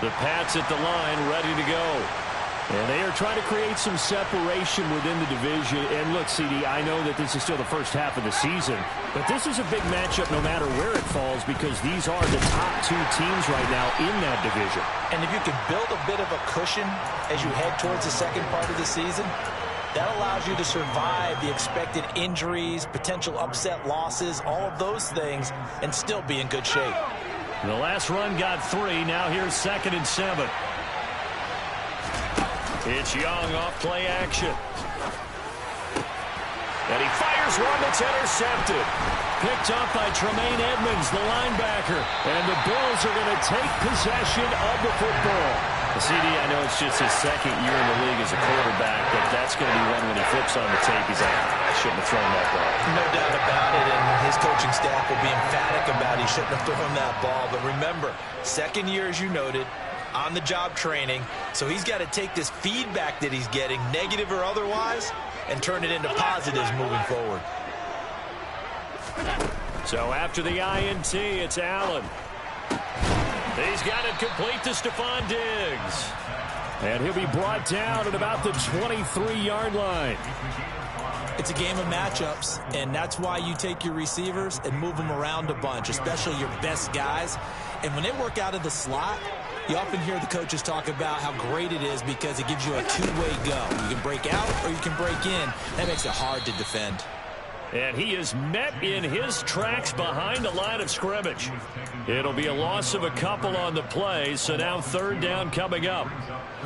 The Pats at the line, ready to go. And they are trying to create some separation within the division. And look, CD, I know that this is still the first half of the season, but this is a big matchup no matter where it falls because these are the top two teams right now in that division. And if you can build a bit of a cushion as you head towards the second part of the season, that allows you to survive the expected injuries, potential upset losses, all of those things, and still be in good shape. The last run got 3. Now here's 2nd and 7. It's Young off play action. And he fires one that's intercepted. Picked up by Tremaine Edmonds, the linebacker. And the Bills are going to take possession of the football. CD, I know it's just his second year in the league as a quarterback, but that's going to be one when he flips on the tape. He's like, I shouldn't have thrown that ball. No doubt about it, and his coaching staff will be emphatic about he shouldn't have thrown that ball. But remember, second year, as you noted, on-the-job training, so he's got to take this feedback that he's getting, negative or otherwise, and turn it into positives moving forward. So after the INT, it's Allen. He's got it complete to Stephon Diggs. And he'll be brought down at about the 23-yard line. It's a game of matchups, and that's why you take your receivers and move them around a bunch, especially your best guys. And when they work out of the slot, you often hear the coaches talk about how great it is because it gives you a two-way go. You can break out or you can break in. That makes it hard to defend. And he is met in his tracks behind the line of scrimmage. It'll be a loss of a couple on the play, so now 3rd down coming up.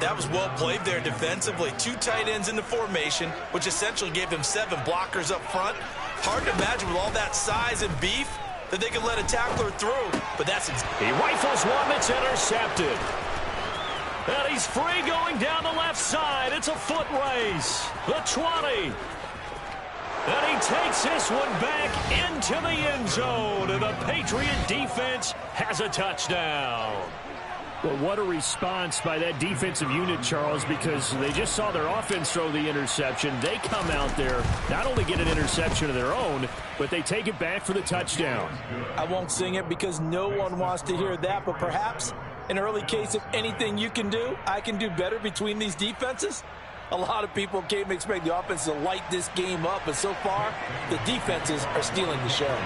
That was well played there defensively. 2 tight ends in the formation, which essentially gave them 7 blockers up front. Hard to imagine with all that size and beef that they could let a tackler through, but that's it. He rifles one that's intercepted. And he's free going down the left side. It's a foot race. The 20. And he takes this one back into the end zone. And the Patriot defense has a touchdown. Well, what a response by that defensive unit, Charles, because they just saw their offense throw the interception. They come out there, not only get an interception of their own, but they take it back for the touchdown. I won't sing it because no one wants to hear that, but perhaps an early case of anything you can do, I can do better between these defenses. A lot of people came to expect the offense to light this game up, but so far, the defenses are stealing the show.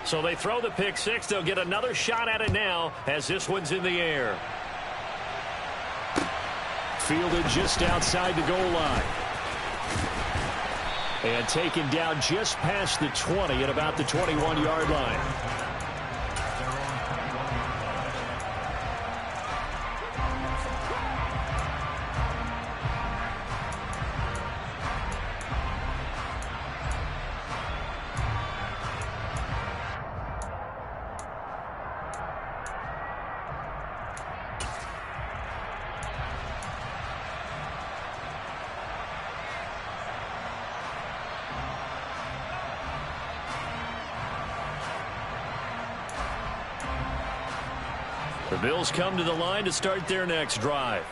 So they throw the pick 6. They'll get another shot at it now as this one's in the air. Fielded just outside the goal line. And taken down just past the 20 at about the 21-yard line. The Bills come to the line to start their next drive.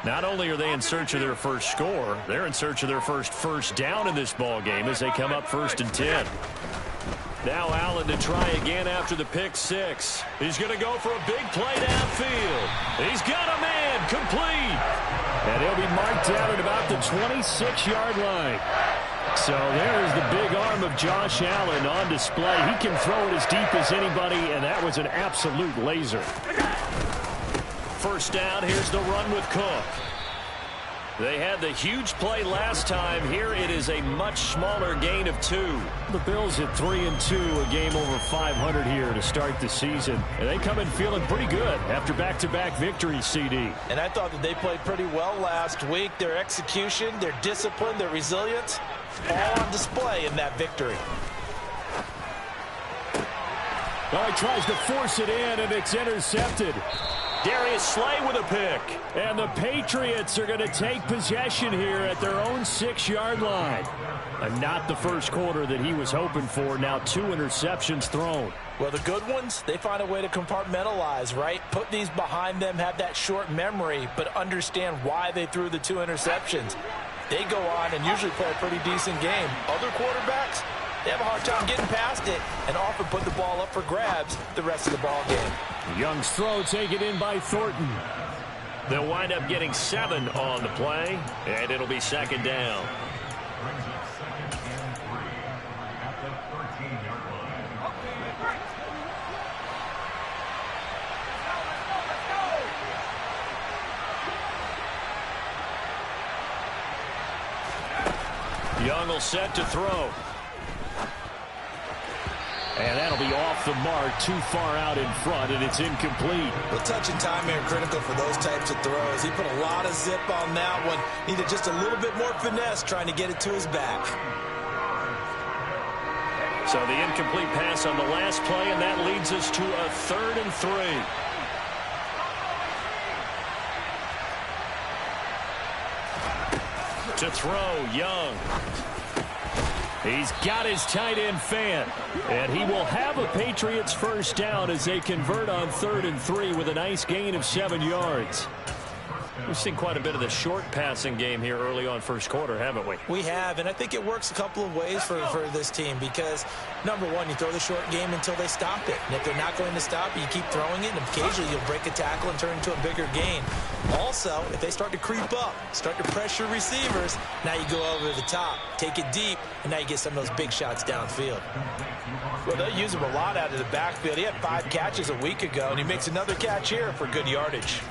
Not only are they in search of their first score, they're in search of their first down in this ball game as they come up 1st and 10. Now Allen to try again after the pick 6. He's going to go for a big play downfield. He's got a man complete. And he'll be marked down at about the 26-yard line. So there's the big arm of Josh Allen on display. He can throw it as deep as anybody, and that was an absolute laser. 1st down, here's the run with Cook. They had the huge play last time. Here it is a much smaller gain of 2. The Bills at 3-2, a game over 500 here to start the season. And they come in feeling pretty good after back-to-back victories, CD. And I thought that they played pretty well last week. Their execution, their discipline, their resilience, all on display in that victory. Oh, he tries to force it in, and it's intercepted. Darius Slay with a pick. And the Patriots are going to take possession here at their own 6-yard line. And not the first quarter that he was hoping for. Now 2 interceptions thrown. Well, the good ones, they find a way to compartmentalize, right? Put these behind them, have that short memory, but understand why they threw the 2 interceptions. They go on and usually play a pretty decent game. Other quarterbacks, they have a hard time getting past it and often put the ball up for grabs the rest of the ball game. Young's throw taken in by Thornton. They'll wind up getting 7 on the play, and it'll be second down. Young will set to throw. And that'll be off the mark, too far out in front, and it's incomplete. Well, touch and time are critical for those types of throws. He put a lot of zip on that one. Needed just a little bit more finesse trying to get it to his back. So the incomplete pass on the last play, and that leads us to a 3rd and 3. To throw, Young. He's got his tight end Fant, and he will have a Patriots first down as they convert on 3rd and 3 with a nice gain of 7 yards. We've seen quite a bit of the short passing game here early on first quarter, haven't we? We have, and I think it works a couple of ways for this team because, number one, you throw the short game until they stop it. And if they're not going to stop it, you keep throwing it, and occasionally you'll break a tackle and turn it into a bigger gain. Also, if they start to creep up, start to pressure receivers, now you go over the top, take it deep, and now you get some of those big shots downfield. Well, they'll use him a lot out of the backfield. He had 5 catches a week ago, and he makes another catch here for good yardage.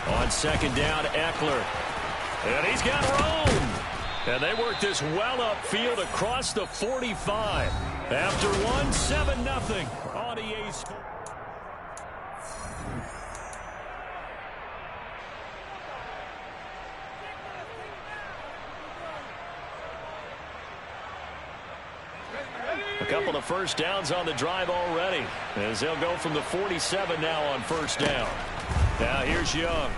On second down, Eckler. And he's got room. And they work this well upfield across the 45. After one, 7-0 on EA Sports. A couple of first downs on the drive already, as they'll go from the 47 now on first down. Now here's Young.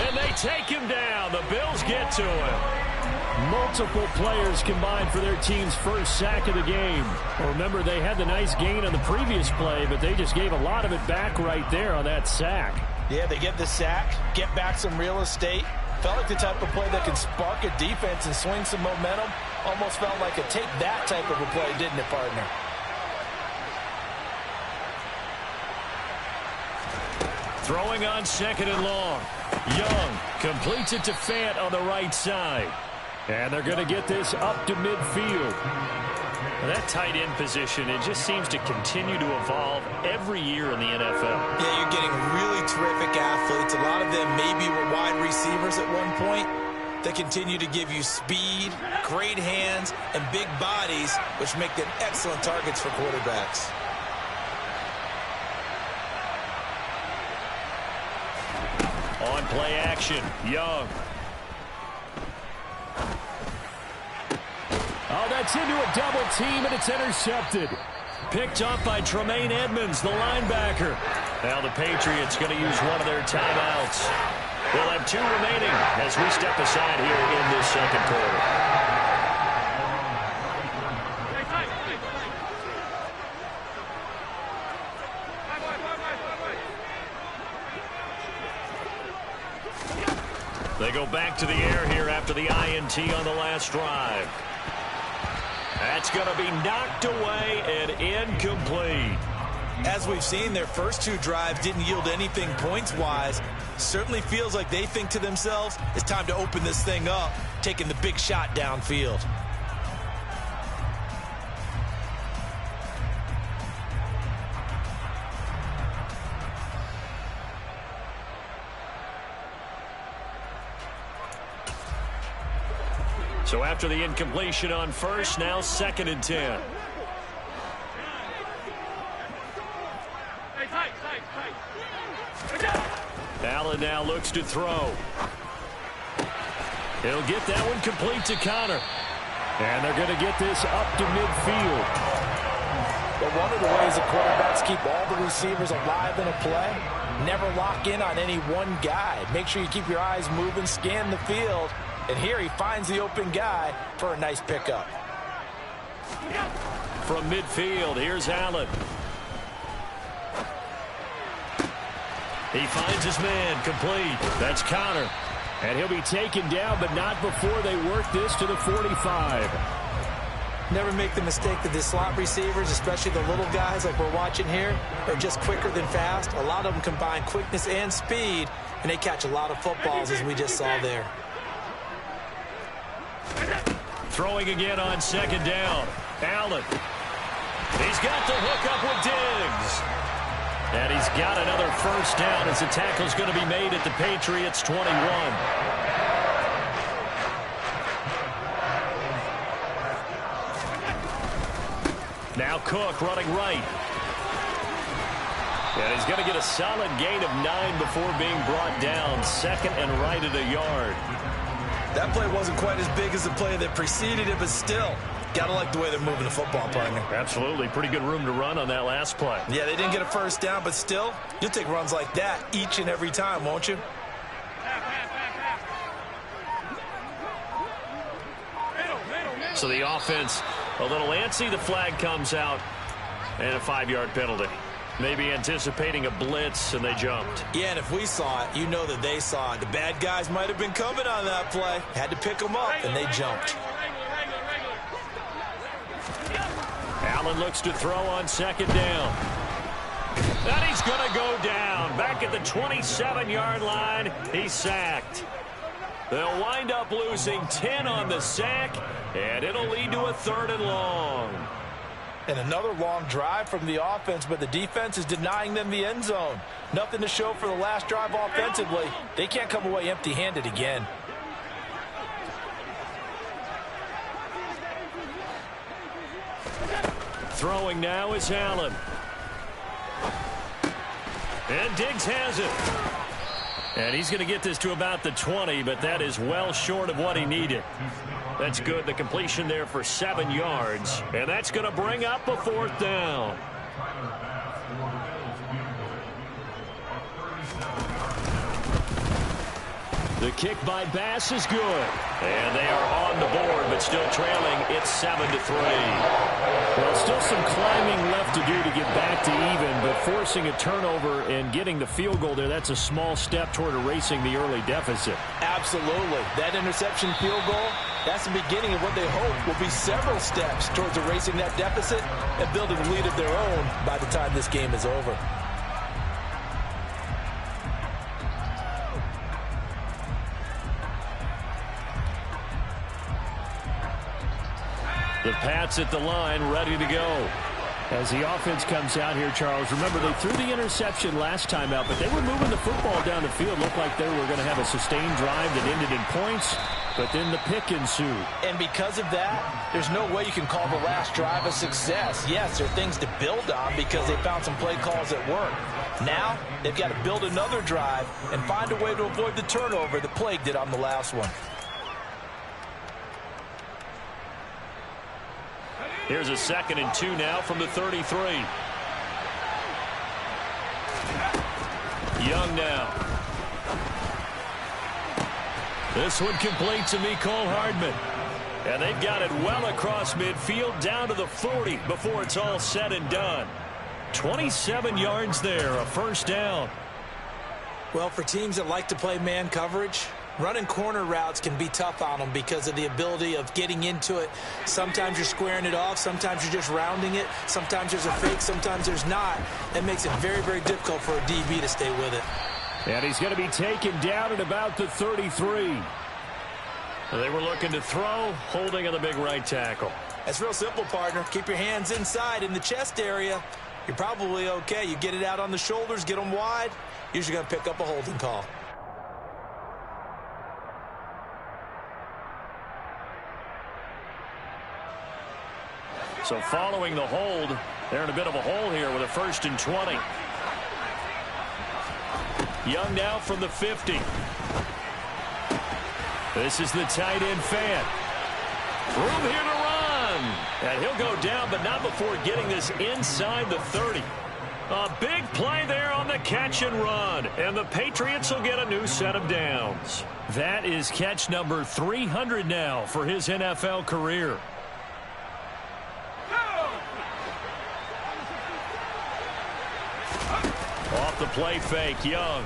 And they take him down. The Bills get to him. Multiple players combined for their team's first sack of the game. Remember, they had the nice gain on the previous play, but they just gave a lot of it back right there on that sack. Yeah, they get the sack, get back some real estate. Felt like the type of play that can spark a defense and swing some momentum. Almost felt like a take that type of a play, didn't it, partner? Throwing on second and long. Young completes it to Fant on the right side. And they're going to get this up to midfield. That tight end position, it just seems to continue to evolve every year in the NFL. Yeah, you're getting really terrific athletes. A lot of them maybe were wide receivers at one point. They continue to give you speed, great hands, and big bodies, which make them excellent targets for quarterbacks. On play action, Young. Oh, that's into a double team, and it's intercepted. Picked up by Tremaine Edmonds, the linebacker. Now the Patriots going to use one of their timeouts. We'll have 2 remaining as we step aside here in this second quarter. They go back to the air here after the INT on the last drive. That's going to be knocked away and incomplete. As we've seen, their first 2 drives didn't yield anything points-wise. Certainly feels like they think to themselves, it's time to open this thing up, taking the big shot downfield. So after the incompletion on first, now 2nd and 10. Allen now looks to throw. He'll get that one complete to Connor. And they're going to get this up to midfield. But one of the ways that quarterbacks keep all the receivers alive in a play, never lock in on any one guy. Make sure you keep your eyes moving, scan the field. And here he finds the open guy for a nice pickup. From midfield, here's Allen. He finds his man, complete. That's Connor. And he'll be taken down, but not before they work this to the 45. Never make the mistake that the slot receivers, especially the little guys like we're watching here, are just quicker than fast. A lot of them combine quickness and speed, and they catch a lot of footballs, as we just saw there. Throwing again on second down. Allen. He's got the hook up with Diggs. And he's got another first down as the tackle's going to be made at the Patriots' 21. Now Cook running right. And he's going to get a solid gain of 9 before being brought down. Second and right at a yard. That play wasn't quite as big as the play that preceded it, but still, got to like the way they're moving the football, partner. Absolutely. Pretty good room to run on that last play. Yeah, they didn't get a first down, but still, you'll take runs like that each and every time, won't you? So the offense a little antsy. The flag comes out and a 5-yard penalty. Maybe anticipating a blitz, and they jumped. Yeah, and if we saw it, you know that they saw it. The bad guys might have been coming on that play. Had to pick them up, and they jumped. Allen looks to throw on second down. And he's going to go down. Back at the 27-yard line, he's sacked. They'll wind up losing 10 on the sack, and it'll lead to a 3rd and long. And another long drive from the offense, but the defense is denying them the end zone. Nothing to show for the last drive offensively. They can't come away empty-handed again. Throwing now is Allen. And Diggs has it. And he's going to get this to about the 20, but that is well short of what he needed. That's good. The completion there for 7 yards. And that's going to bring up a 4th down. The kick by Bass is good. And they are on the board, but still trailing. It's 7-3. Well, still some climbing left to do to get back to even, but forcing a turnover and getting the field goal there, that's a small step toward erasing the early deficit. Absolutely. That interception field goal, that's the beginning of what they hope will be several steps towards erasing that deficit and building a lead of their own by the time this game is over. The Pats at the line, ready to go. As the offense comes out here, Charles, remember they threw the interception last time out, but they were moving the football down the field. Looked like they were going to have a sustained drive that ended in points, but then the pick ensued. And because of that, there's no way you can call the last drive a success. Yes, there are things to build on because they found some play calls that work. Now, they've got to build another drive and find a way to avoid the turnover that plagued it on the last one. Here's a 2nd and 2 now from the 33. Young now. This one complete to Mecole Hardman. And they've got it well across midfield down to the 40 before it's all said and done. 27 yards there, a 1st down. Well, for teams that like to play man coverage, running corner routes can be tough on them because of the ability of getting into it. Sometimes you're squaring it off. Sometimes you're just rounding it. Sometimes there's a fake. Sometimes there's not. That makes it very, very difficult for a DB to stay with it. And he's going to be taken down at about the 33. They were looking to throw, holding on the big right tackle. That's real simple, partner. Keep your hands inside in the chest area. You're probably okay. You get it out on the shoulders, get them wide. Usually going to pick up a holding call. So following the hold, they're in a bit of a hole here with a 1st and 20. Young now from the 50. This is the tight end Fant. Room here to run. And he'll go down, but not before getting this inside the 30. A big play there on the catch and run. And the Patriots will get a new set of downs. That is catch number 300 now for his NFL career. Off the play fake, Young.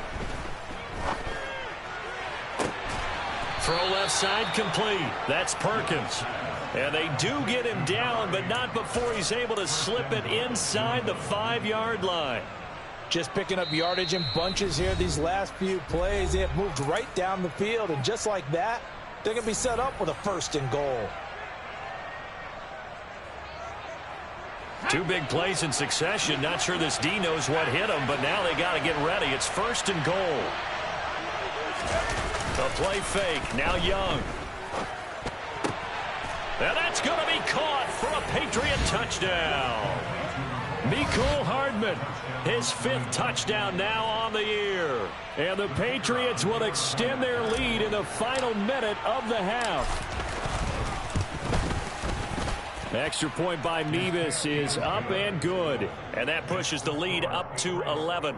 Throw left side complete. That's Perkins. And they do get him down, but not before he's able to slip it inside the 5-yard line. Just picking up yardage in bunches here these last few plays. They have moved right down the field, and just like that, they're going to be set up with a 1st and goal. 2 big plays in succession. Not sure this D knows what hit him, but now they got to get ready. It's 1st and goal. The play fake. Now Young. And that's going to be caught for a Patriot touchdown. Mecole Hardman, his 5th touchdown now on the year. And the Patriots will extend their lead in the final minute of the half. Extra point by Mevis is up and good. And that pushes the lead up to 11.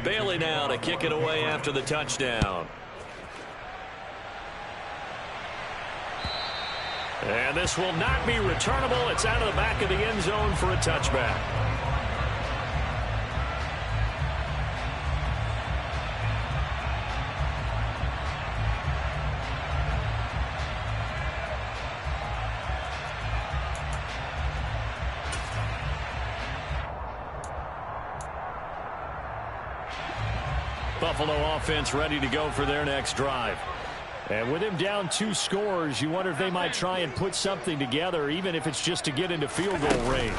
Bailey now to kick it away after the touchdown. And this will not be returnable. It's out of the back of the end zone for a touchback. Buffalo offense ready to go for their next drive. And with him down 2 scores, you wonder if they might try and put something together, even if it's just to get into field goal range.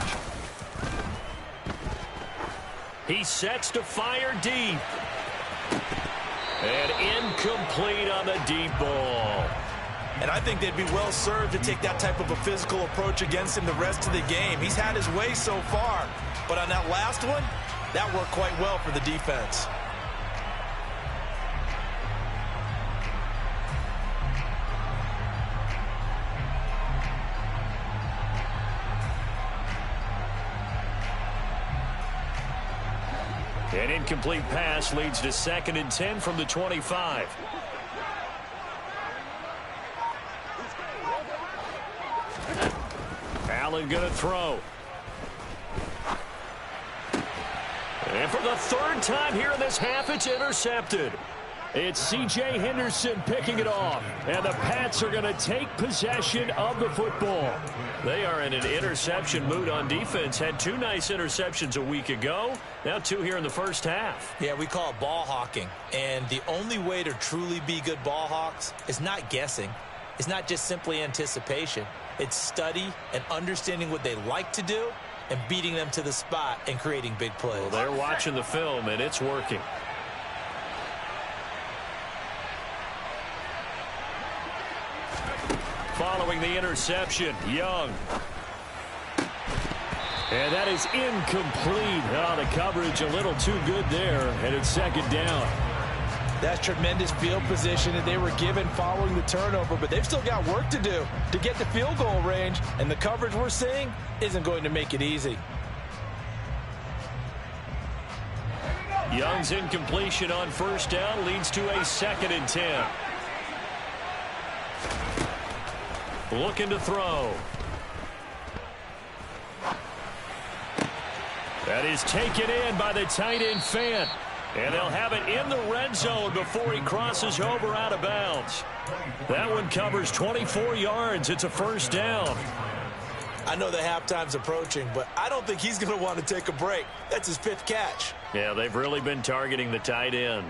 He sets to fire deep. And incomplete on the deep ball. And I think they'd be well served to take that type of a physical approach against him the rest of the game. He's had his way so far. But on that last one, that worked quite well for the defense. An incomplete pass leads to 2nd and 10 from the 25. Allen going to throw. And for the 3rd time here in this half, it's intercepted. It's C.J. Henderson picking it off. And the Pats are going to take possession of the football. They are in an interception mood on defense. Had 2 nice interceptions a week ago. Now 2 here in the first half. Yeah, we call it ball hawking. And the only way to truly be good ball hawks is not guessing. It's not just simply anticipation. It's study and understanding what they like to do and beating them to the spot and creating big plays. Well, they're watching the film, and it's working. Following the interception, Young. And that is incomplete. Oh, the coverage a little too good there, and it's 2nd down. That's tremendous field position that they were given following the turnover, but they've still got work to do to get to field goal range, and the coverage we're seeing isn't going to make it easy. Young's incompletion on 1st down leads to a 2nd and 10. Looking to throw. That is taken in by the tight end Fant. And they'll have it in the red zone before he crosses over out of bounds. That one covers 24 yards. It's a 1st down. I know the halftime's approaching, but I don't think he's going to want to take a break. That's his 5th catch. Yeah, they've really been targeting the tight end.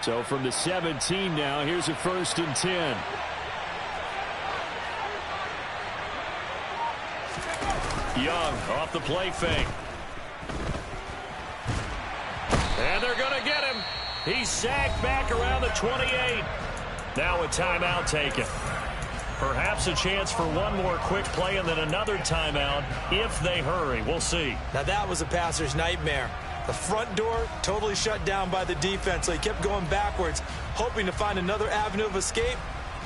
So from the 17 now, here's a 1st and 10. Young off the play fake. And they're going to get him. He's sacked back around the 28. Now a timeout taken. Perhaps a chance for one more quick play and then another timeout if they hurry. We'll see. Now that was a passer's nightmare. The front door totally shut down by the defense, so he kept going backwards, hoping to find another avenue of escape.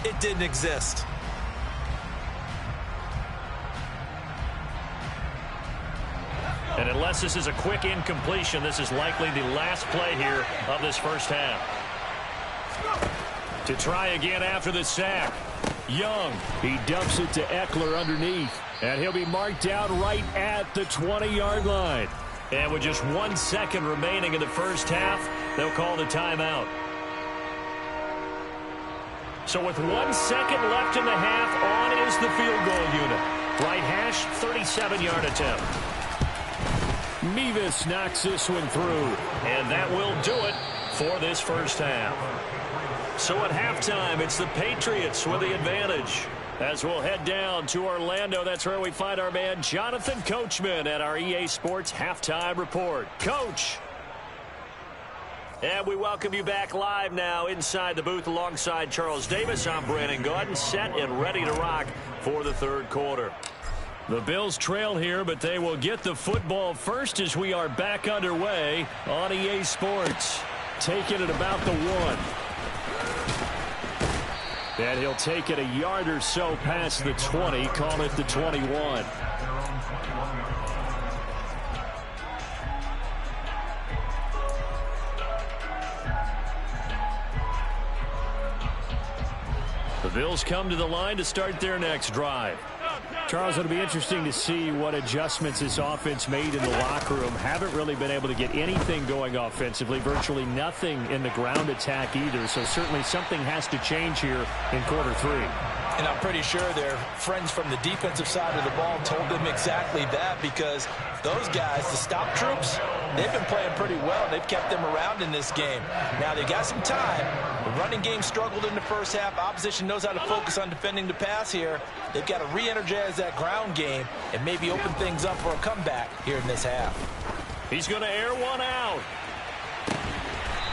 It didn't exist. And unless this is a quick incompletion, this is likely the last play here of this first half. To try again after the sack. Young, he dumps it to Eckler underneath, and he'll be marked down right at the 20-yard line. And with just 1 second remaining in the first half, they'll call the timeout. So with 1 second left in the half, on is the field goal unit. Right hash, 37-yard attempt. Mevis knocks this one through, and that will do it for this first half. So at halftime, it's the Patriots with the advantage. As we'll head down to Orlando, that's where we find our man Jonathan Coachman at our EA Sports Halftime Report. Coach. And we welcome you back live now inside the booth alongside Charles Davis. I'm Brandon Gaudin, set and ready to rock for the third quarter. The Bills trail here, but they will get the football first as we are back underway on EA Sports. Taking it about the 1. And he'll take it a yard or so past the 20, call it the 21. The Bills come to the line to start their next drive. Charles, it'll be interesting to see what adjustments this offense made in the locker room. Haven't really been able to get anything going offensively, virtually nothing in the ground attack either. So certainly something has to change here in quarter 3. And I'm pretty sure their friends from the defensive side of the ball told them exactly that, because those guys, the stop troops, they've been playing pretty well. They've kept them around in this game. Now they've got some time. The running game struggled in the first half. Opposition knows how to focus on defending the pass here. They've got to re-energize that ground game and maybe open things up for a comeback here in this half. He's going to air one out.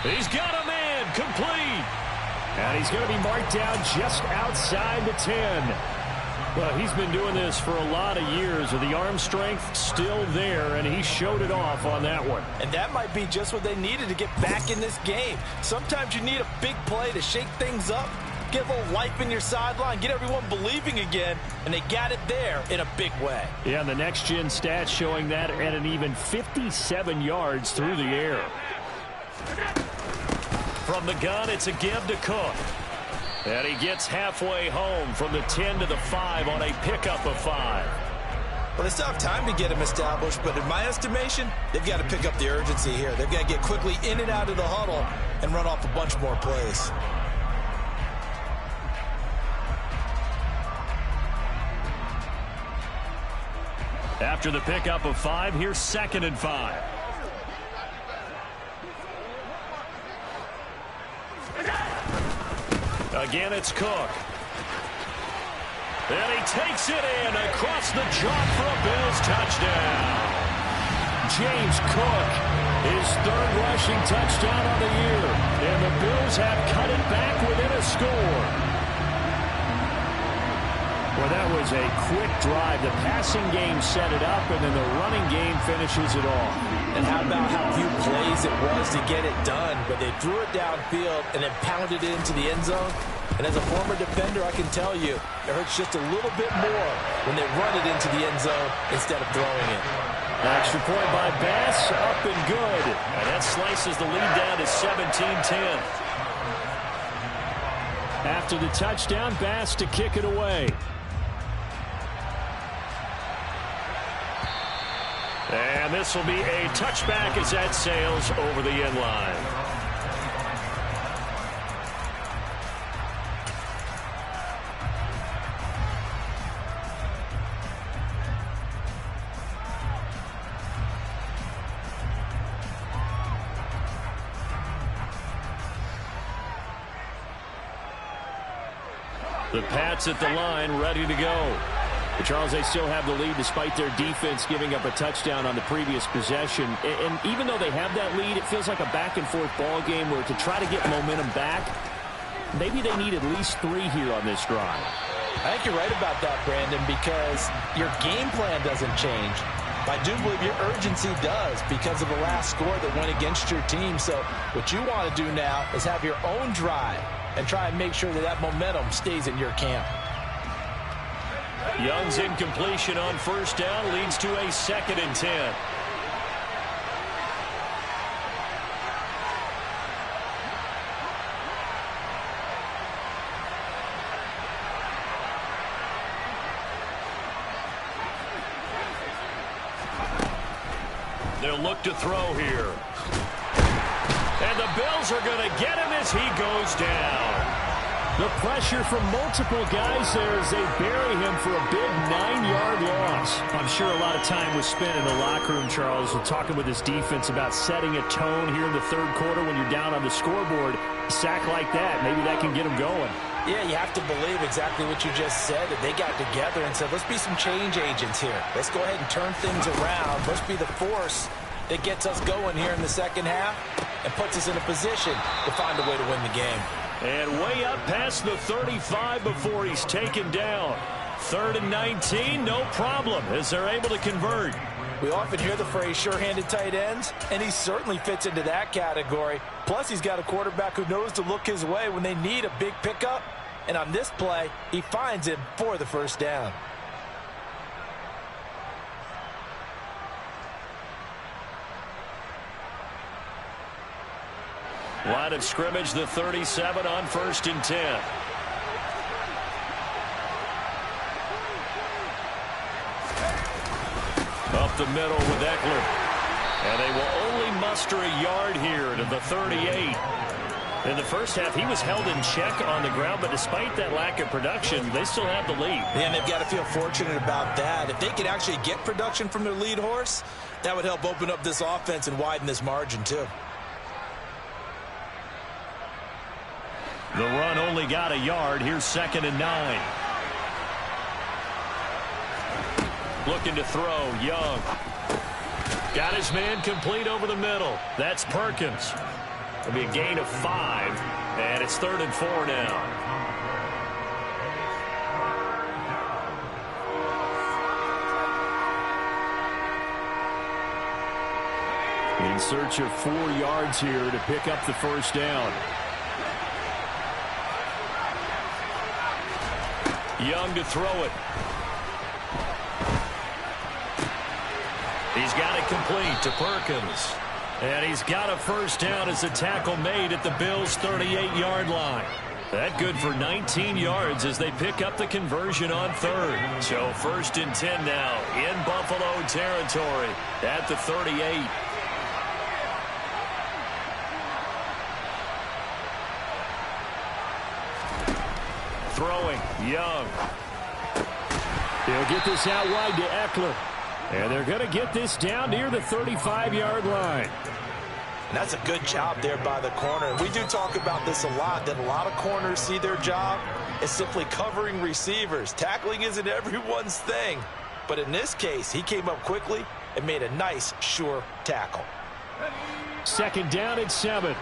He's got a man complete. And he's going to be marked down just outside the 10. Well, he's been doing this for a lot of years with the arm strength still there, and he showed it off on that one. And that might be just what they needed to get back in this game. Sometimes you need a big play to shake things up, get a little life in your sideline, get everyone believing again, and they got it there in a big way. Yeah, and the next-gen stats showing that at an even 57 yards through the air. From the gun, it's a give to Cook. And he gets halfway home from the 10 to the 5 on a pickup of 5. Well, they still have time to get him established, but in my estimation, they've got to pick up the urgency here. They've got to get quickly in and out of the huddle and run off a bunch more plays. After the pickup of 5, here's 2nd and 5. Again, it's Cook. And he takes it in across the chalk for a Bills touchdown. James Cook, his 3rd rushing touchdown of the year. And the Bills have cut it back within a score. Well, that was a quick drive. The passing game set it up, and then the running game finishes it off. And how about how few plays it was to get it done, but they drew it downfield and then pounded it into the end zone. And as a former defender, I can tell you, it hurts just a little bit more when they run it into the end zone instead of throwing it. Extra point by Bass, up and good. And that slices the lead down to 17-10. After the touchdown, Bass to kick it away. And this will be a touchback as that sails over the end line. The Pats at the line, ready to go. But Charles, they still have the lead despite their defense giving up a touchdown on the previous possession. And even though they have that lead, it feels like a back-and-forth ball game where to try to get momentum back, maybe they need at least 3 here on this drive. I think you're right about that, Brandon, because your game plan doesn't change. I do believe your urgency does because of the last score that went against your team. So what you want to do now is have your own drive and try and make sure that that momentum stays in your camp. Young's incompletion on first down leads to a 2nd and 10. They'll look to throw here. And the Bills are going to get him as he goes down. The pressure from multiple guys there as they bury him for a big 9-yard loss. I'm sure a lot of time was spent in the locker room, Charles, talking with his defense about setting a tone here in the third quarter when you're down on the scoreboard. A sack like that, maybe that can get him going. Yeah, you have to believe exactly what you just said, that they got together and said, let's be some change agents here. Let's go ahead and turn things around. Let's be the force that gets us going here in the second half and puts us in a position to find a way to win the game. And way up past the 35 before he's taken down. 3rd and 19, no problem, as they're able to convert. We often hear the phrase sure-handed tight ends, and he certainly fits into that category. Plus, he's got a quarterback who knows to look his way when they need a big pickup. And on this play, he finds him for the first down. Line of scrimmage, the 37 on 1st and 10. Up the middle with Eckler. And they will only muster a yard here to the 38. In the first half, he was held in check on the ground, but despite that lack of production, they still have the lead. Yeah, and they've got to feel fortunate about that. If they could actually get production from their lead horse, that would help open up this offense and widen this margin too. The run only got a yard. Here's 2nd and 9. Looking to throw, Young. Got his man complete over the middle. That's Perkins. It'll be a gain of 5, and it's 3rd and 4 now. In search of 4 yards here to pick up the first down. Young to throw it. He's got it complete to Perkins. And he's got a first down as a tackle made at the Bills' 38-yard line. That good for 19 yards as they pick up the conversion on 3rd. So 1st and 10 now in Buffalo territory at the 38. Throwing, Young. They'll get this out wide to Eckler. And they're going to get this down near the 35-yard line. And that's a good job there by the corner. And we do talk about this a lot, that a lot of corners see their job as simply covering receivers. Tackling isn't everyone's thing. But in this case, he came up quickly and made a nice, sure tackle. 2nd down and 7.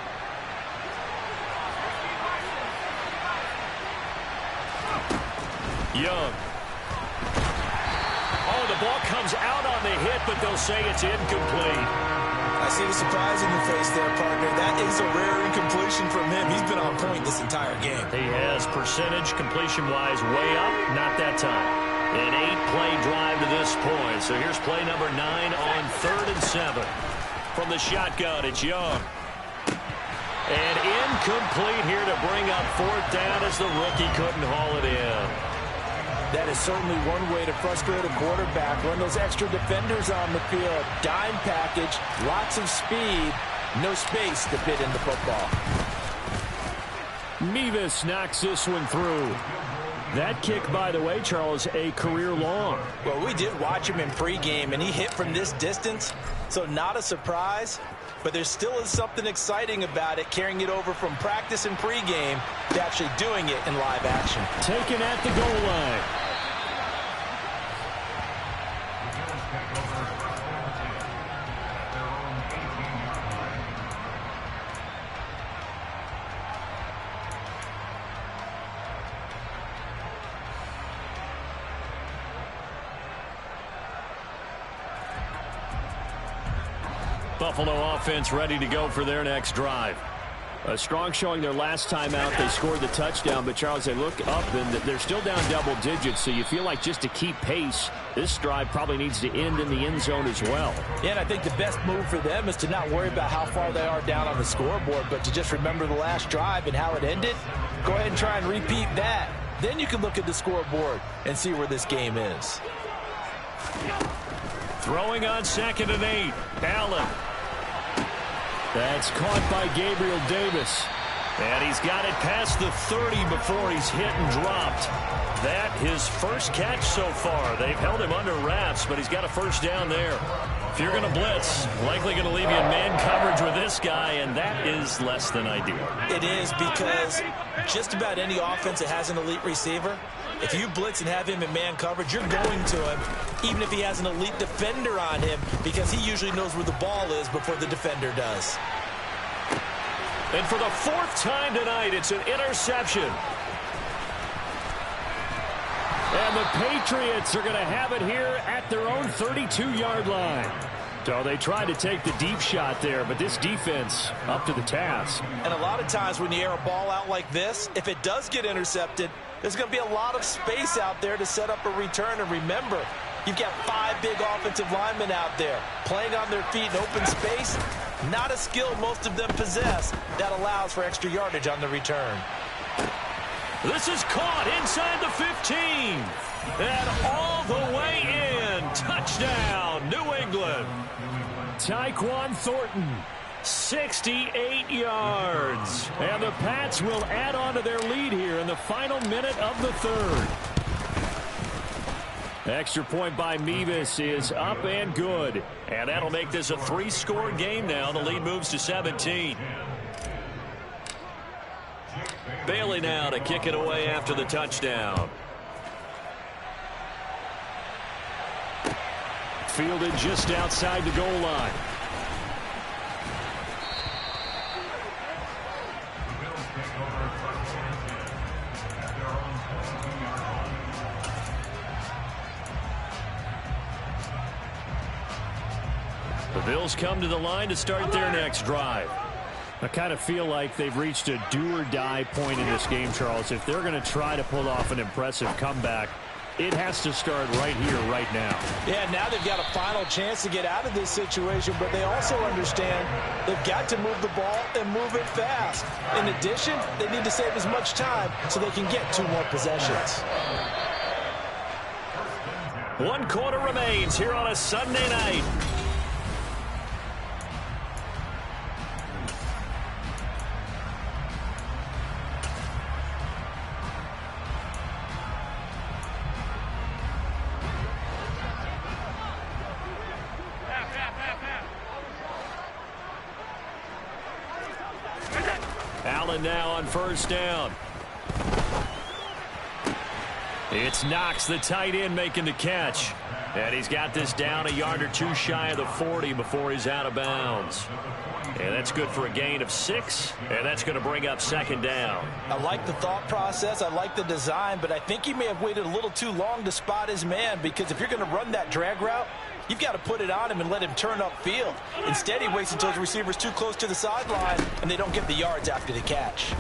Young. Oh, the ball comes out on the hit, but they'll say it's incomplete. I see the surprise in your face there, partner. That is a rare incompletion from him. He's been on point this entire game. He has percentage completion-wise way up. Not that time. An 8-play drive to this point. So here's play number 9 on 3rd and 7. From the shotgun, it's Young. And incomplete here to bring up 4th down as the rookie couldn't haul it in. That is certainly one way to frustrate a quarterback. Run those extra defenders on the field. Dime package, lots of speed, no space to fit in the football. Mevis knocks this one through. That kick, by the way, Charles, a career long. Well, we did watch him in pregame, and he hit from this distance, so not a surprise. But there still is something exciting about it, carrying it over from practice and pregame to actually doing it in live action. Taken at the goal line. Buffalo offense ready to go for their next drive. A strong showing their last time out. They scored the touchdown, but Charles, they look up and they're still down double digits, so you feel like just to keep pace, this drive probably needs to end in the end zone as well. Yeah, and I think the best move for them is to not worry about how far they are down on the scoreboard, but to just remember the last drive and how it ended. Go ahead and try and repeat that. Then you can look at the scoreboard and see where this game is. Throwing on 2nd and 8. Allen. That's caught by Gabriel Davis. And he's got it past the 30 before he's hit and dropped. That his first catch so far. They've held him under wraps, but he's got a first down there. If you're going to blitz, likely going to leave you in man coverage with this guy, and that is less than ideal. It is, because just about any offense that has an elite receiver, if you blitz and have him in man coverage, you're going to him, even if he has an elite defender on him, because he usually knows where the ball is before the defender does. And for the 4th time tonight, it's an interception. And the Patriots are going to have it here at their own 32-yard line. So they tried to take the deep shot there, but this defense up to the task. And a lot of times when you air a ball out like this, if it does get intercepted, there's going to be a lot of space out there to set up a return. And remember, you've got 5 big offensive linemen out there playing on their feet in open space. Not a skill most of them possess that allows for extra yardage on the return. This is caught inside the 15. And all the way in. Touchdown, New England. Tyquan Thornton, 68 yards. And the Pats will add on to their lead here in the final minute of the 3rd. Extra point by Mevis is up and good. And that'll make this a 3-score game now. The lead moves to 17. Bailey now to kick it away after the touchdown. Fielded just outside the goal line. The Bills come to the line to start their next drive. I kind of feel like they've reached a do-or-die point in this game, Charles. If they're going to try to pull off an impressive comeback, it has to start right here, right now. Yeah, now they've got a final chance to get out of this situation, but they also understand they've got to move the ball and move it fast. In addition, they need to save as much time so they can get 2 more possessions. 1 quarter remains here on a Sunday night. Allen now on first down. It's Knox, the tight end, making the catch. And he's got this down a yard or 2 shy of the 40 before he's out of bounds. And that's good for a gain of 6. And that's going to bring up 2nd down. I like the thought process. I like the design. But I think he may have waited a little too long to spot his man, because if you're going to run that drag route, you've got to put it on him and let him turn upfield. Instead, he waits until his receiver's too close to the sideline, and they don't get the yards after the catch.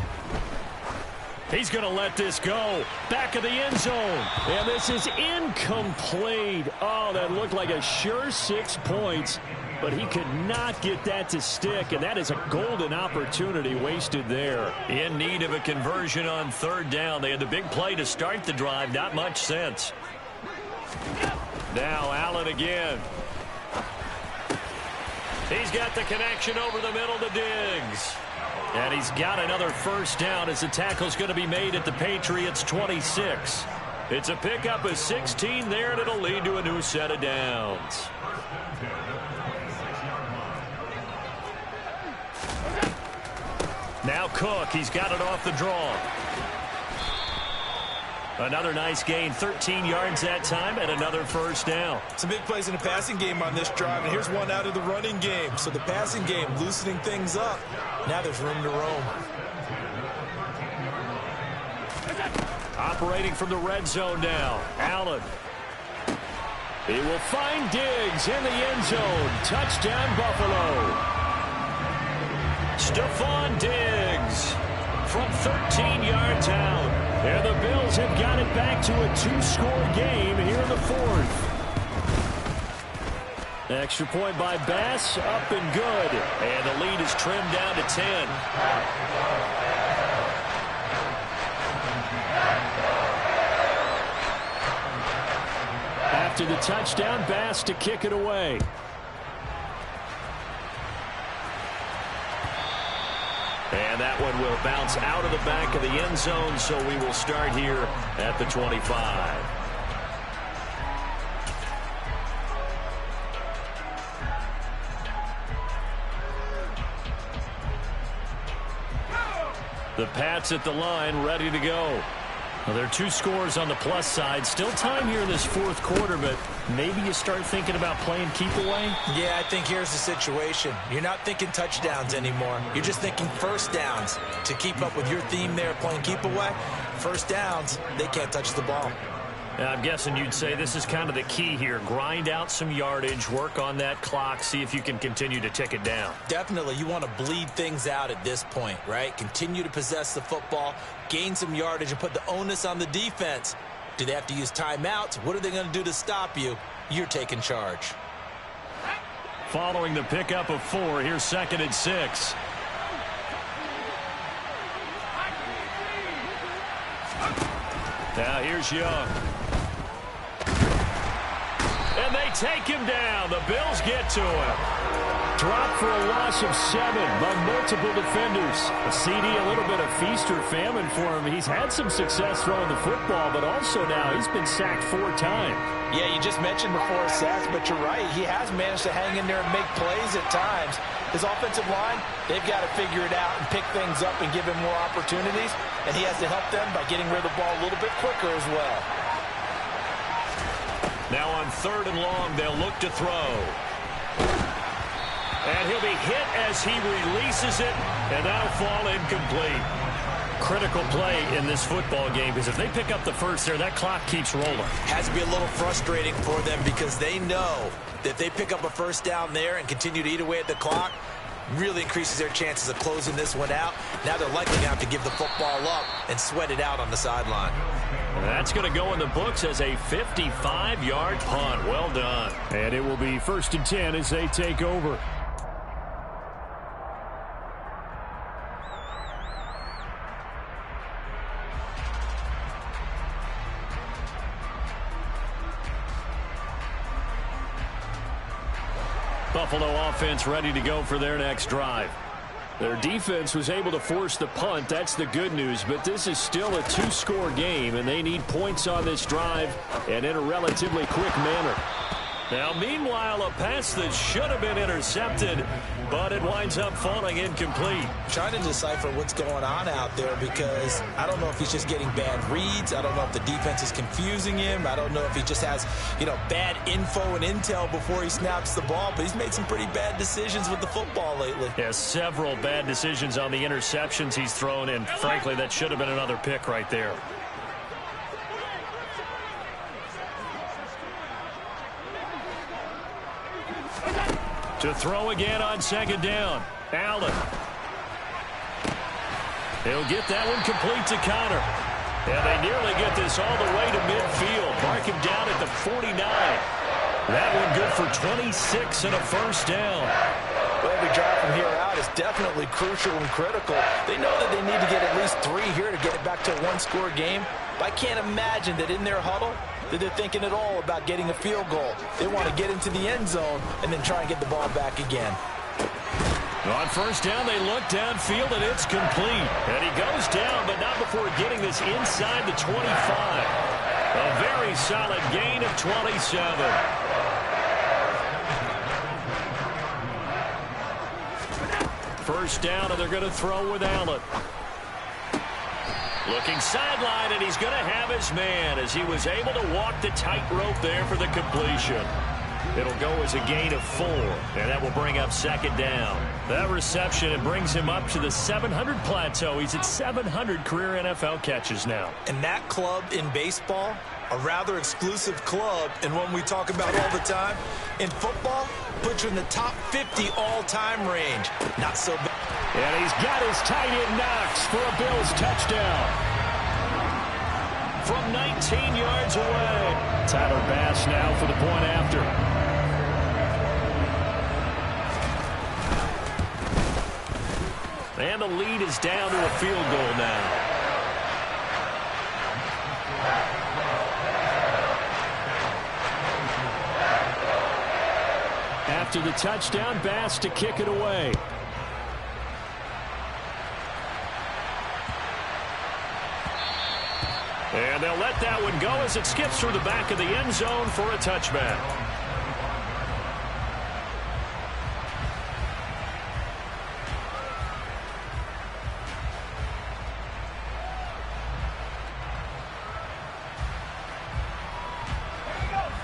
He's going to let this go. Back of the end zone. And this is incomplete. Oh, that looked like a sure 6 points. But he could not get that to stick, and that is a golden opportunity wasted there. In need of a conversion on 3rd down. They had the big play to start the drive. Not much sense. Now Allen again. He's got the connection over the middle to Diggs. And he's got another first down as the tackle's going to be made at the Patriots 26. It's a pickup of 16 there, and it'll lead to a new set of downs. Now Cook, he's got it off the draw. Another nice gain, 13 yards that time, and another first down. Some big plays in the passing game on this drive, and here's one out of the running game. So the passing game loosening things up. Now there's room to roam. Operating from the red zone now, Allen. He will find Diggs in the end zone. Touchdown, Buffalo. Stephon Diggs from 13 yards out. And the Bills have got it back to a 2-score game here in the fourth. Extra point by Bass, up and good. And the lead is trimmed down to 10. After the touchdown, Bass to kick it away. And that one will bounce out of the back of the end zone, so we will start here at the 25. The Pats at the line, ready to go. Well, there are 2 scores on the plus side. Still time here in this fourth quarter, but maybe you start thinking about playing keep away? Yeah, I think here's the situation. You're not thinking touchdowns anymore. You're just thinking first downs. To keep up with your theme there, playing keep away, first downs, they can't touch the ball. I'm guessing you'd say this is kind of the key here. Grind out some yardage, work on that clock, see if you can continue to tick it down. Definitely, you want to bleed things out at this point, right? Continue to possess the football, gain some yardage, and put the onus on the defense. Do they have to use timeouts? What are they going to do to stop you? You're taking charge. Following the pickup of 4, here's 2nd and 6. Now here's Young. And they take him down. The Bills get to him. Dropped for a loss of 7 by multiple defenders. A CD, a little bit of feast or famine for him. He's had some success throwing the football, but also now he's been sacked 4 times. Yeah, you just mentioned before sacks, but you're right. He has managed to hang in there and make plays at times. His offensive line, they've got to figure it out and pick things up and give him more opportunities, and he has to help them by getting rid of the ball a little bit quicker as well. Now on 3rd and long, they'll look to throw. And he'll be hit as he releases it, and that'll fall incomplete. Critical play in this football game, because if they pick up the first there, that clock keeps rolling. Has to be a little frustrating for them because they know that if they pick up a first down there and continue to eat away at the clock, really increases their chances of closing this one out. Now they're likely going to have to give the football up and sweat it out on the sideline. That's going to go in the books as a 55-yard punt. Well done. And it will be 1st and 10 as they take over. Buffalo offense ready to go for their next drive. Their defense was able to force the punt. That's the good news. But this is still a 2-score game, and they need points on this drive and in a relatively quick manner. Now, meanwhile, a pass that should have been intercepted, but it winds up falling incomplete. Trying to decipher what's going on out there because I don't know if he's just getting bad reads. I don't know if the defense is confusing him. I don't know if he just has, bad info and intel before he snaps the ball. But he's made some pretty bad decisions with the football lately. Yeah, several bad decisions on the interceptions he's thrown, and frankly, that should have been another pick right there. To throw again on 2nd down. Allen. He'll get that one complete to Connor. And they nearly get this all the way to midfield. Mark him down at the 49. That one good for 26 and a first down. Well, every drive from here out is definitely crucial and critical. They know that they need to get at least 3 here to get it back to a 1-score game. But I can't imagine that in their huddle that they're thinking at all about getting a field goal. They want to get into the end zone and then try and get the ball back again. On 1st down, they look downfield, and it's complete. And he goes down, but not before getting this inside the 25. A very solid gain of 27. First down, and they're going to throw with Allen. Looking sideline, and he's going to have his man as he was able to walk the tightrope there for the completion. It'll go as a gain of 4, and that will bring up 2nd down. That reception, it brings him up to the 700 plateau. He's at 700 career NFL catches now. And that club in baseball a rather exclusive club and one we talk about all the time. In football, put you in the top 50 all-time range. Not so bad. And he's got his tight end Knox for a Bills touchdown. From 19 yards away. Tyler Bass now for the point after. And the lead is down to a field goal now. After the touchdown, Bass to kick it away. And they'll let that one go as it skips through the back of the end zone for a touchback.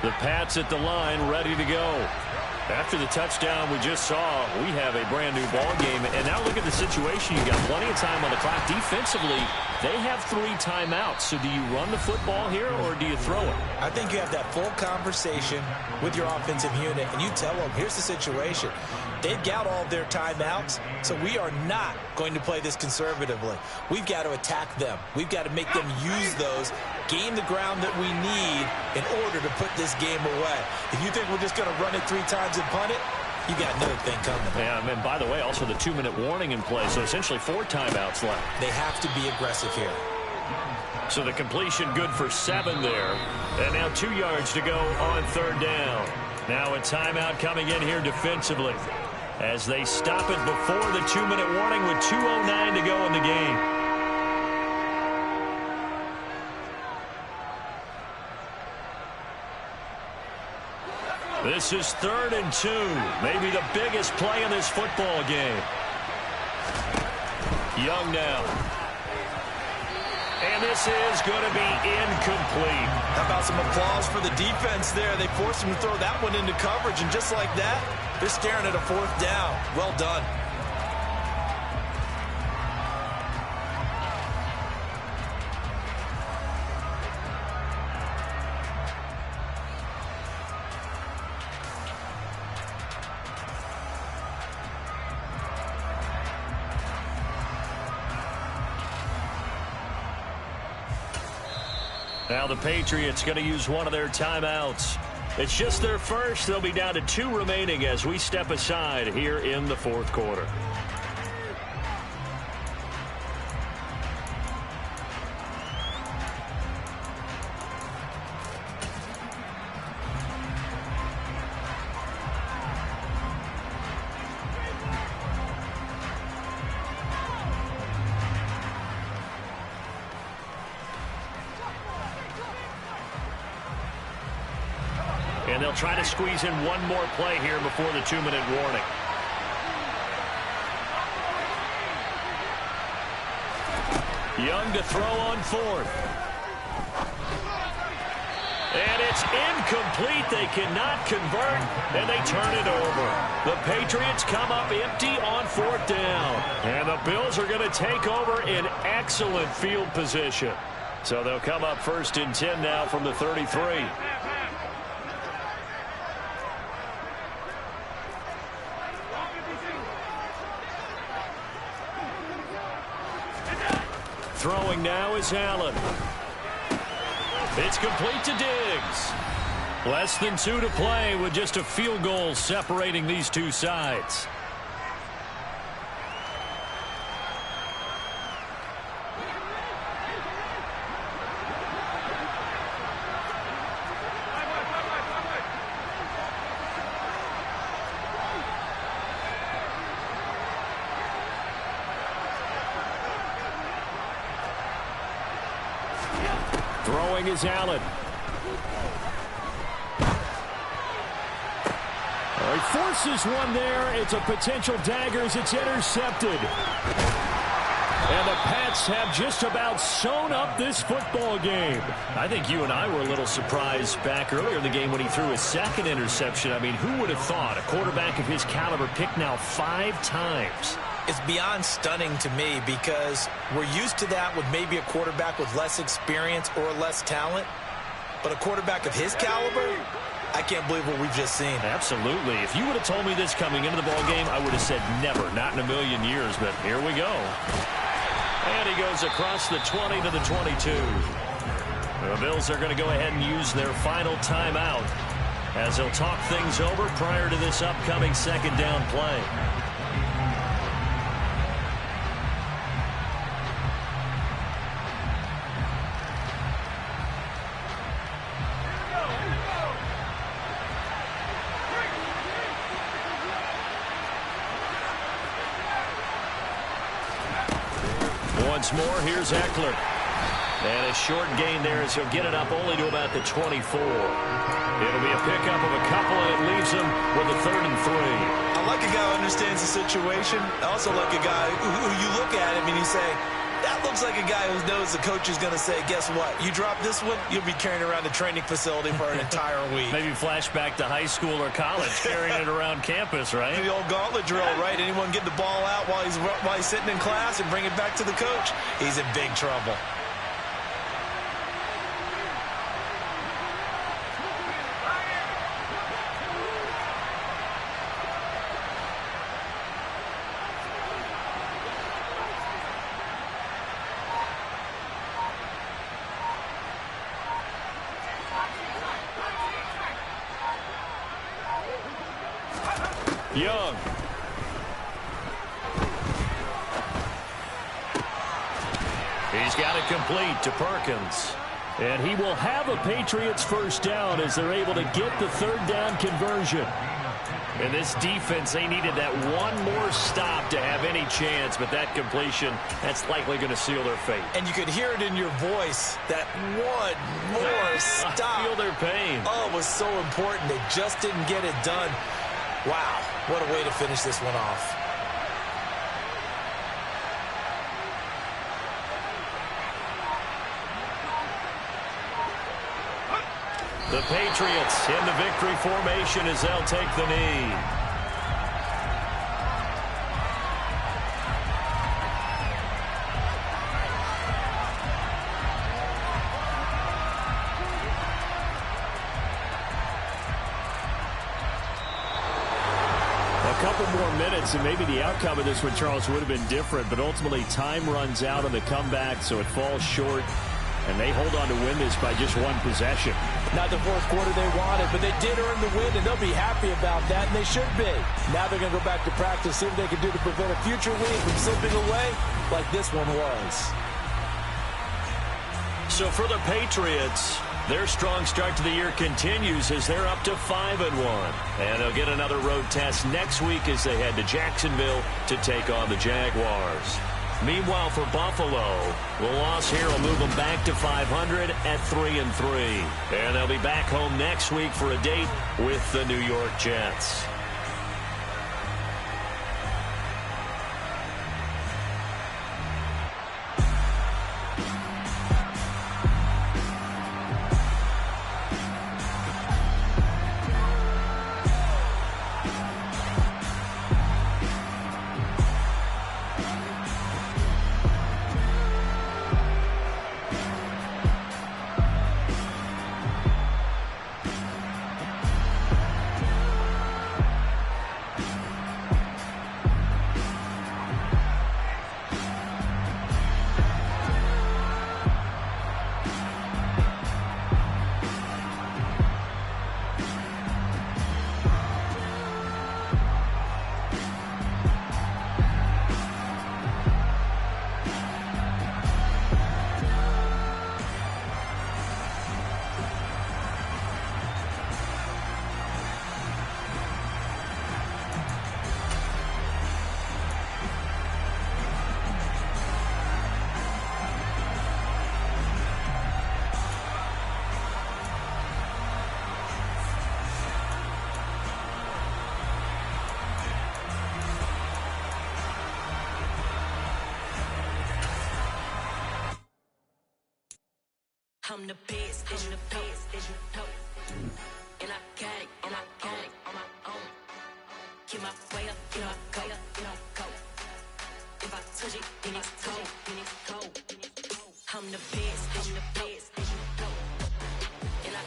The Pats at the line, ready to go. After the touchdown we just saw, we have a brand new ball game. And now look at the situation. You got plenty of time on the clock. Defensively, they have 3 timeouts. So do you run the football here or do you throw it? I think you have that full conversation with your offensive unit, and you tell them, here's the situation. They've got all of their timeouts, so we are not going to play this conservatively. We've got to attack them. We've got to make them use those, gain the ground that we need in order to put this game away. If you think we're just going to run it 3 times and punt it, you got no thing coming. Yeah, and by the way, also the 2-minute warning in play, so essentially 4 timeouts left. They have to be aggressive here. So the completion good for 7 there. And now 2 yards to go on 3rd down. Now a timeout coming in here defensively as they stop it before the 2-minute warning with 2:09 to go in the game. This is 3rd and 2. Maybe the biggest play in this football game. Young now. And this is going to be incomplete. How about some applause for the defense there? They forced him to throw that one into coverage, and just like that, they're staring at a 4th down. Well done. Now the Patriots going to use one of their timeouts. It's just their first. They'll be down to 2 remaining as we step aside here in the 4th quarter. And they'll try to squeeze in one more play here before the 2-minute warning. Young to throw on 4th. And it's incomplete. They cannot convert, and they turn it over. The Patriots come up empty on 4th down. And the Bills are going to take over in excellent field position. So they'll come up 1st and 10 now from the 33. Throwing now is Allen. It's complete to Diggs. Less than 2 to play with just a field goal separating these two sides. Throwing is Allen. He forces one there. It's a potential dagger as it's intercepted. And the Pats have just about sewn up this football game. I think you and I were a little surprised back earlier in the game when he threw his 2nd interception. I mean, who would have thought a quarterback of his caliber picked now 5 times? It's beyond stunning to me because we're used to that with maybe a quarterback with less experience or less talent. But a quarterback of his caliber, I can't believe what we've just seen. Absolutely. If you would have told me this coming into the ball game, I would have said never, not in a million years. But here we go. And he goes across the 20 to the 22. The Bills are going to go ahead and use their final timeout as they'll talk things over prior to this upcoming second down play. Once more, here's Eckler. And a short gain there as he'll get it up only to about the 24. It'll be a pickup of a couple, and it leaves him with a 3rd and 3. I like a guy who understands the situation. I also like a guy who you look at him and you say, that looks like a guy who knows the coach is going to say, guess what? You drop this one, you'll be carrying around the training facility for an entire week. Maybe flashback to high school or college, carrying it around campus, right? The old gauntlet drill, right? Anyone get the ball out while he's sitting in class and bring it back to the coach? He's in big trouble. Young. He's got it complete to Perkins. And he will have a Patriots first down as they're able to get the 3rd down conversion. And this defense, they needed that one more stop to have any chance, but that completion, that's likely going to seal their fate. And you could hear it in your voice, that one more stop. I feel their pain. Oh, it was so important. They just didn't get it done. Wow, what a way to finish this one off. The Patriots in the victory formation as they'll take the knee. A couple more minutes, and maybe the outcome of this one, Charles, would have been different. But ultimately, time runs out on the comeback, so it falls short. And they hold on to win this by just one possession. Not the fourth quarter they wanted, but they did earn the win, and they'll be happy about that, and they should be. Now they're going to go back to practice, see what they can do to prevent a future win from slipping away like this one was. So for the Patriots, their strong start to the year continues as they're up to 5-1. And they'll get another road test next week as they head to Jacksonville to take on the Jaguars. Meanwhile, for Buffalo, the loss here will move them back to 500 at 3-3. And they'll be back home next week for a date with the New York Jets. I'm the best, I'm the best, and I can't, on my own. Keep my way up, you know I go. If I touch it, then it's cold, I'm the best, and I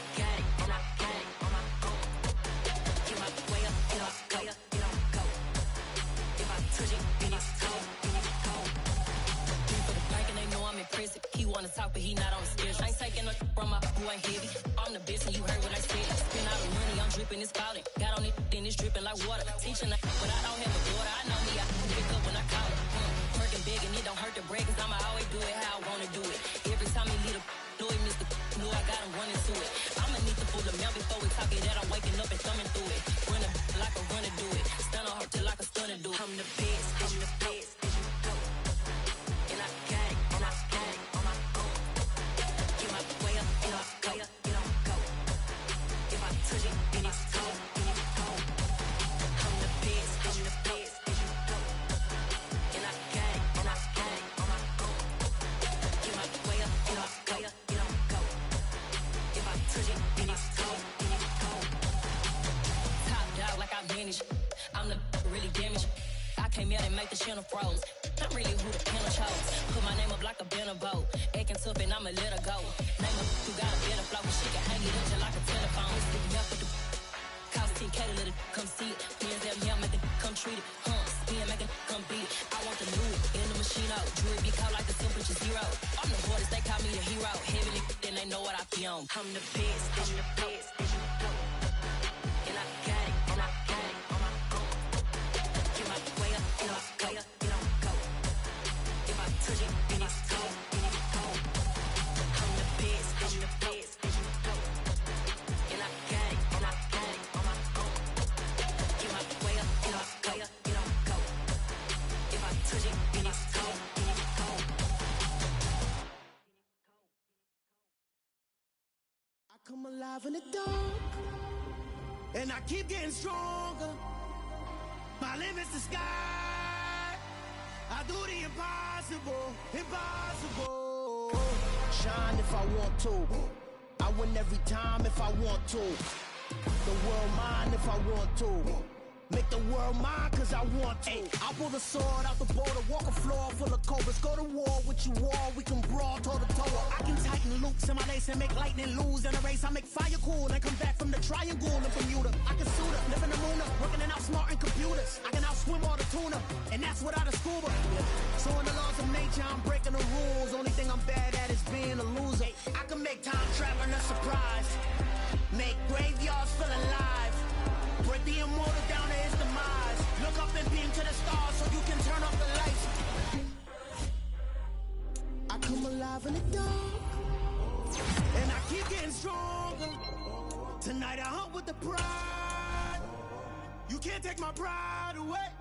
tryna talk, but he not on the schedule. I ain't taking no from my who ain't heavy. I'm the best, and you heard what I said. Spend all the money, I'm dripping, it's falling. Got on it, then it's dripping like water. Teaching but I don't have a daughter. I know me, I pick up when I call it. Working big, and it don't hurt to break, cause I'ma always do it how I wanna do it. Every time he lead a know he missed the know I got him running to it. I'ma need to pull the mail before we talk it that I'm waking up and thumbing through it. Run like a runner do it. Stun on her till like a stunner do it. I'm the best, I'm the best. And I gang on my own. Get my way up, and I go, you don't go. If I touch it, then it's cold, then it's cold. I'm the best, I'm the best. And I gang on my own. Get my way up, and I go, you don't go. If I touch it, then it's cold, then it's cold. Top dog like I manage. I'm the really damaged. I came out and make the channel froze. I'm really who the panel chose. Put my name up like a banner boat. Acting tough and I'ma let her go. Name her who got a better flow. She can hang it up just like a telephone. It's the up with the cost 10K to let it come see it. Hands down here, make it come treat it. Spin, make it come beat it. I want the new in the machine out. Jewelry be caught like the temperature zero. I'm the hardest, they call me the hero. Heavily, then they know what I be on. I'm the best, I'm the best. And I got it, and I got it on my own. Get my way up, and I go, you don't go. If I touch it, then it's cold, then it's cold. I'm the best, I'm the best. And I got it, and I got it on my own. Get my way up, and I go, you don't go. If I touch it, then it's cold, then it's cold. I come alive in the dark, and I keep getting stronger. My limit's the sky. I do the impossible, impossible. Shine if I want to. I win every time if I want to. The world mine if I want to. Make the world mine cause I want to. I pull the sword out the border, walk a floor full of cobras. Go to war with you all, we can brawl toe to toe. I can tighten loops in my lace and make lightning lose in a race. I make fire cool and come back from the triangle in Bermuda. I can suit up, live in the moon up, working and outsmarting computers. I can outswim all the tuna, and that's without a scuba. So in the laws of nature, I'm breaking the rules. Only thing I'm bad at is being a loser. I can make time traveling a surprise. Make graveyards feel alive. Break the immortal down to his demise. Look up and beam to the stars so you can turn off the lights. I come alive in the dark, and I keep getting stronger. Tonight I hunt with the pride. You can't take my pride away.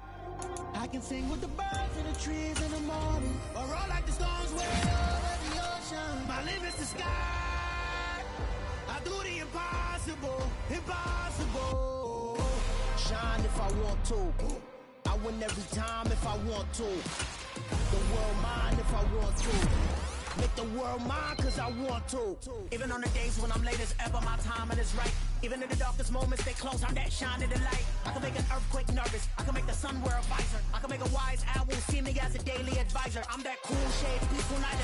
I can sing with the birds and the trees in the morning, or roll like the storms way over the ocean. My limit's the sky. I do the impossible, impossible. Shine if I want to. I win every time if I want to. The world mine if I want to. Make the world mine cause I want to. Even on the days when I'm late as ever, my timing is right. Even in the darkest moments, stay close, I'm that shine of the light. I can make an earthquake nervous, I can make the sun wear a visor. I can make a wise owl see me as a daily advisor. I'm that cool shade, peaceful night